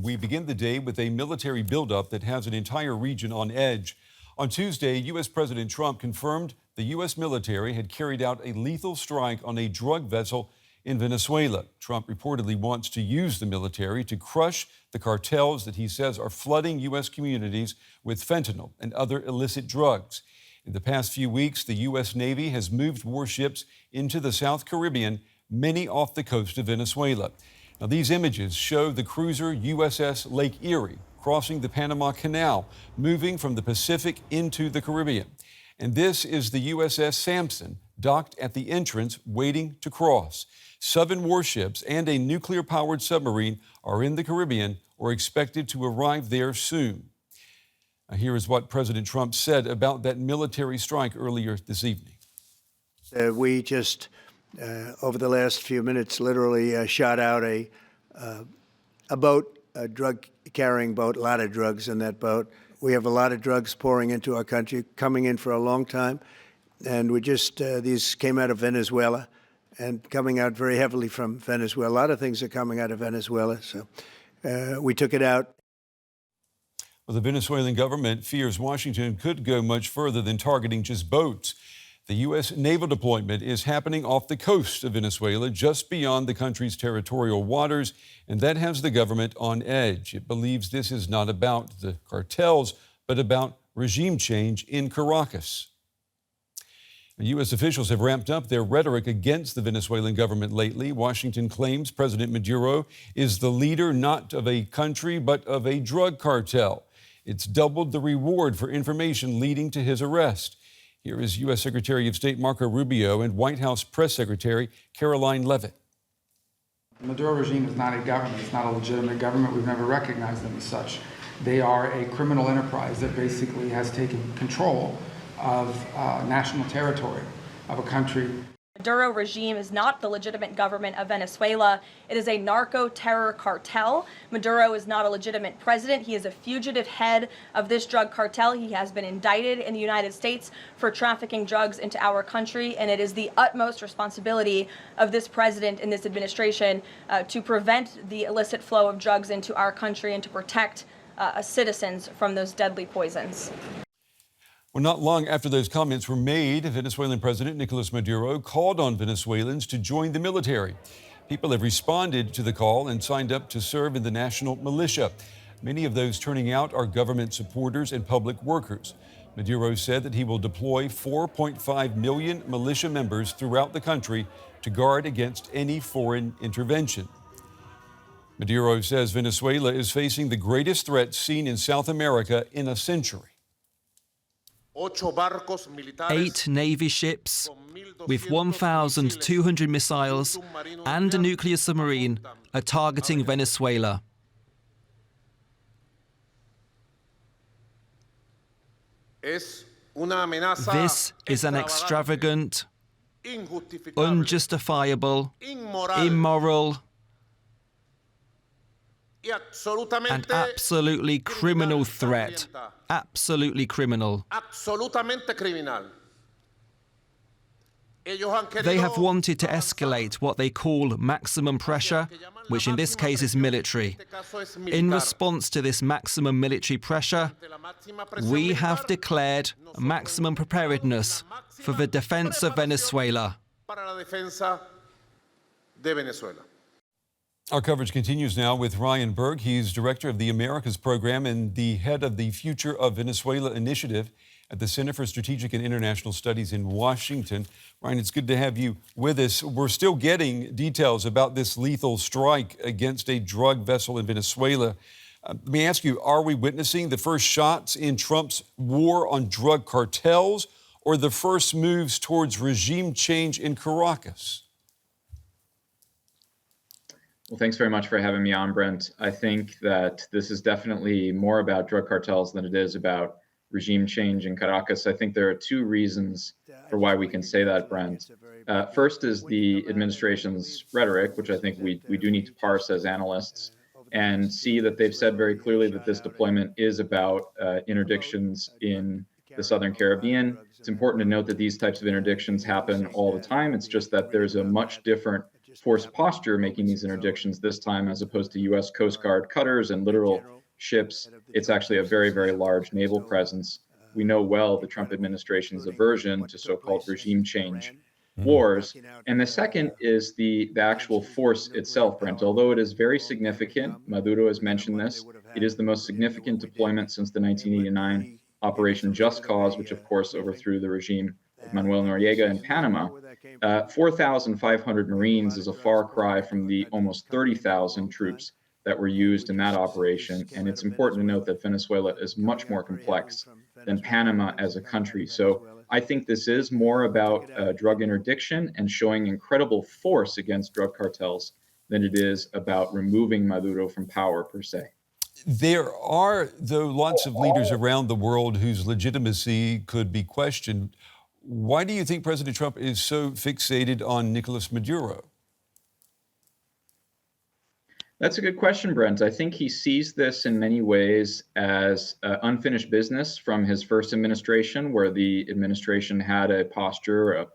We begin the day with a military buildup that has an entire region on edge. On Tuesday, U.S. President Trump confirmed the U.S. military had carried out a lethal strike on a drug vessel in Venezuela. Trump reportedly wants to use the military to crush the cartels that he says are flooding U.S. communities with fentanyl and other illicit drugs. In the past few weeks, the U.S. Navy has moved warships into the South Caribbean, many off the coast of Venezuela. Now, these images show the cruiser USS Lake Erie crossing the Panama Canal, moving from the Pacific into the Caribbean. And this is the USS Sampson, docked at the entrance, waiting to cross. 7 warships and a nuclear-powered submarine are in the Caribbean or expected to arrive there soon. Now, here is what President Trump said about that military strike earlier this evening. We just, over the last few minutes, literally shot out a boat, a drug-carrying boat, a lot of drugs in that boat. We have a lot of drugs pouring into our country, coming in for a long time. And we just, these came out of Venezuela and coming out very heavily from Venezuela. A lot of things are coming out of Venezuela, so we took it out. Well, the Venezuelan government fears Washington could go much further than targeting just boats. The U.S. naval deployment is happening off the coast of Venezuela, just beyond the country's territorial waters, and that has the government on edge. It believes this is not about the cartels, but about regime change in Caracas. U.S. officials have ramped up their rhetoric against the Venezuelan government lately. Washington claims President Maduro is the leader not of a country, but of a drug cartel. It's doubled the reward for information leading to his arrest. Here is U.S. Secretary of State Marco Rubio and White House Press Secretary Caroline Leavitt. The Maduro regime is not a government. It's not a legitimate government. We've never recognized them as such. They are a criminal enterprise that basically has taken control of national territory of a country. The Maduro regime is not the legitimate government of Venezuela. It is a narco-terror cartel. Maduro is not a legitimate president. He is a fugitive head of this drug cartel. He has been indicted in the United States for trafficking drugs into our country, and it is the utmost responsibility of this president and this administration to prevent the illicit flow of drugs into our country and to protect citizens from those deadly poisons. Well, not long after those comments were made, Venezuelan President Nicolas Maduro called on Venezuelans to join the military. People have responded to the call and signed up to serve in the national militia. Many of those turning out are government supporters and public workers. Maduro said that he will deploy 4.5 million militia members throughout the country to guard against any foreign intervention. Maduro says Venezuela is facing the greatest threat seen in South America in a century. 8 Navy ships with 1,200 missiles and a nuclear submarine are targeting Venezuela. This is an extravagant, unjustifiable, immoral, and absolutely criminal threat. Absolutely criminal. They have wanted to escalate what they call maximum pressure, which in this case is military. In response to this maximum military pressure, we have declared maximum preparedness for the defense of Venezuela. Our coverage continues now with Ryan Berg. He's director of the Americas program and the head of the Future of Venezuela Initiative at the Center for Strategic and International Studies in Washington. Ryan, it's good to have you with us. We're still getting details about this lethal strike against a drug vessel in Venezuela. Let me ask you, are we witnessing the first shots in Trump's war on drug cartels or the first moves towards regime change in Caracas? Well, thanks very much for having me on, Brent. I think that this is definitely more about drug cartels than it is about regime change in Caracas. I think there are 2 reasons for why we can say that, Brent. First is the administration's rhetoric, which I think we do need to parse as analysts and see that they've said very clearly that this deployment is about interdictions in the Southern Caribbean. It's important to note that these types of interdictions happen all the time. It's just that there's a much different force posture making these interdictions this time, as opposed to U.S. Coast Guard cutters and literal ships. It's actually a very, very large naval presence. We know well the Trump administration's aversion to so-called regime change wars. And the second is the actual force itself, Brent. Although it is very significant, Maduro has mentioned this, it is the most significant deployment since the 1989 Operation Just Cause, which of course overthrew the regime of Manuel Noriega in Panama. 4,500 Marines is a far cry from the almost 30,000 troops that were used in that operation. And it's important to note that Venezuela is much more complex than Panama as a country. So I think this is more about drug interdiction and showing incredible force against drug cartels than it is about removing Maduro from power per se. There are, though, lots of leaders around the world whose legitimacy could be questioned. Why do you think President Trump is so fixated on Nicolas Maduro? That's a good question, Brent. I think he sees this in many ways as unfinished business from his first administration, where the administration had a posture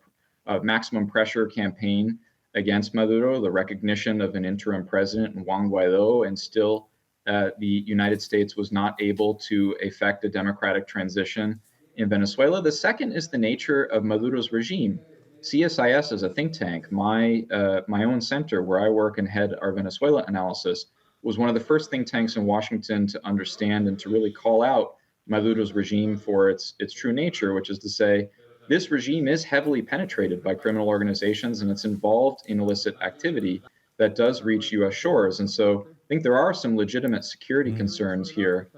of maximum pressure campaign against Maduro, the recognition of an interim president, Juan Guaido, and still the United States was not able to effect a democratic transition in Venezuela. The second is the nature of Maduro's regime. CSIS is a think tank. My own center, where I work and head our Venezuela analysis, was one of the first think tanks in Washington to understand and to really call out Maduro's regime for its true nature, which is to say, this regime is heavily penetrated by criminal organizations and it's involved in illicit activity that does reach U.S. shores. And so I think there are some legitimate security concerns here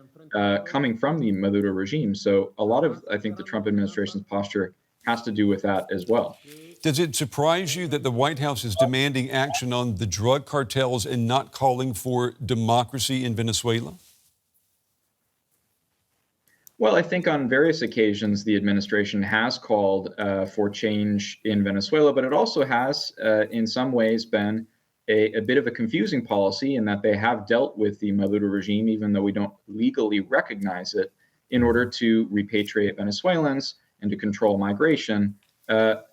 coming from the Maduro regime. So a lot of, I think, the Trump administration's posture has to do with that as well. Does it surprise you that the White House is demanding action on the drug cartels and not calling for democracy in Venezuela? Well, I think on various occasions the administration has called for change in Venezuela, but it also has, in some ways, been a bit of a confusing policy in that they have dealt with the Maduro regime, even though we don't legally recognize it, in order to repatriate Venezuelans and to control migration.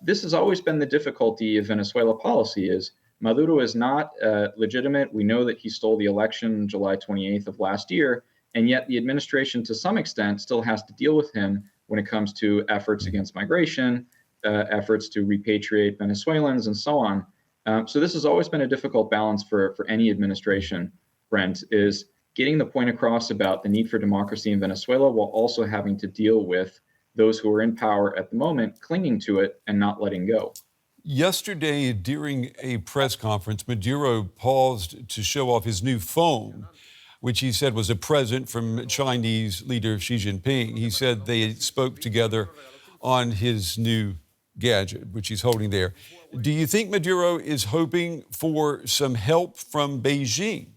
This has always been the difficulty of Venezuela policy is Maduro is not legitimate. We know that he stole the election July 28th of last year, and yet the administration to some extent still has to deal with him when it comes to efforts against migration, efforts to repatriate Venezuelans, and so on. So this has always been a difficult balance for any administration, Brent, is getting the point across about the need for democracy in Venezuela while also having to deal with those who are in power at the moment, clinging to it and not letting go. Yesterday, during a press conference, Maduro paused to show off his new phone, which he said was a present from Chinese leader Xi Jinping. He said they spoke together on his new gadget, which he's holding there. Do you think Maduro is hoping for some help from Beijing?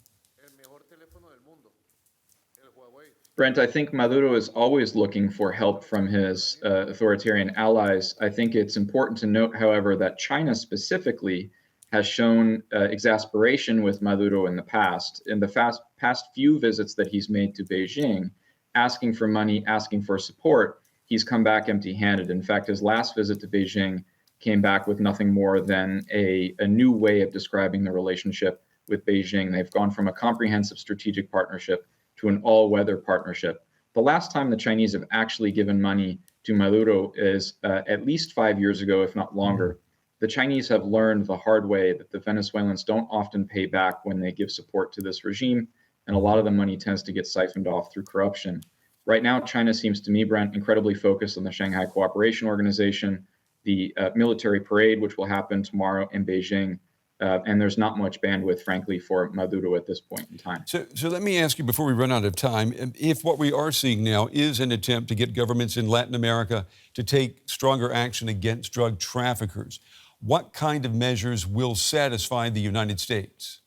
Brent, I think Maduro is always looking for help from his authoritarian allies. I think it's important to note, however, that China specifically has shown exasperation with Maduro in the past. In the past few visits that he's made to Beijing, asking for money, asking for support, he's come back empty-handed. In fact, his last visit to Beijing came back with nothing more than a new way of describing the relationship with Beijing. They've gone from a comprehensive strategic partnership to an all-weather partnership. The last time the Chinese have actually given money to Maduro is at least 5 years ago, if not longer. The Chinese have learned the hard way that the Venezuelans don't often pay back when they give support to this regime, and a lot of the money tends to get siphoned off through corruption. Right now, China seems to me, Brent, incredibly focused on the Shanghai Cooperation Organization, the military parade, which will happen tomorrow in Beijing, and there's not much bandwidth, frankly, for Maduro at this point in time. So let me ask you before we run out of time, if what we are seeing now is an attempt to get governments in Latin America to take stronger action against drug traffickers, what kind of measures will satisfy the United States?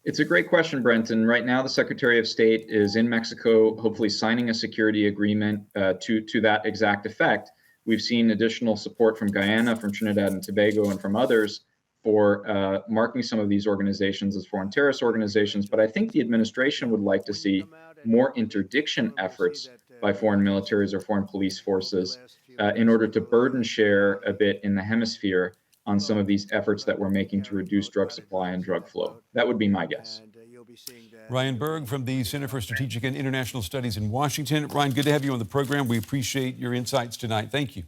It's a great question, Brent. And right now, the Secretary of State is in Mexico, hopefully signing a security agreement to that exact effect. We've seen additional support from Guyana, from Trinidad and Tobago, and from others for marking some of these organizations as foreign terrorist organizations. But I think the administration would like to see more interdiction efforts by foreign militaries or foreign police forces in order to burden share a bit in the hemisphere on some of these efforts that we're making to reduce drug supply and drug flow. That would be my guess. Ryan Berg from the Center for Strategic and International Studies in Washington. Ryan, good to have you on the program. We appreciate your insights tonight. Thank you.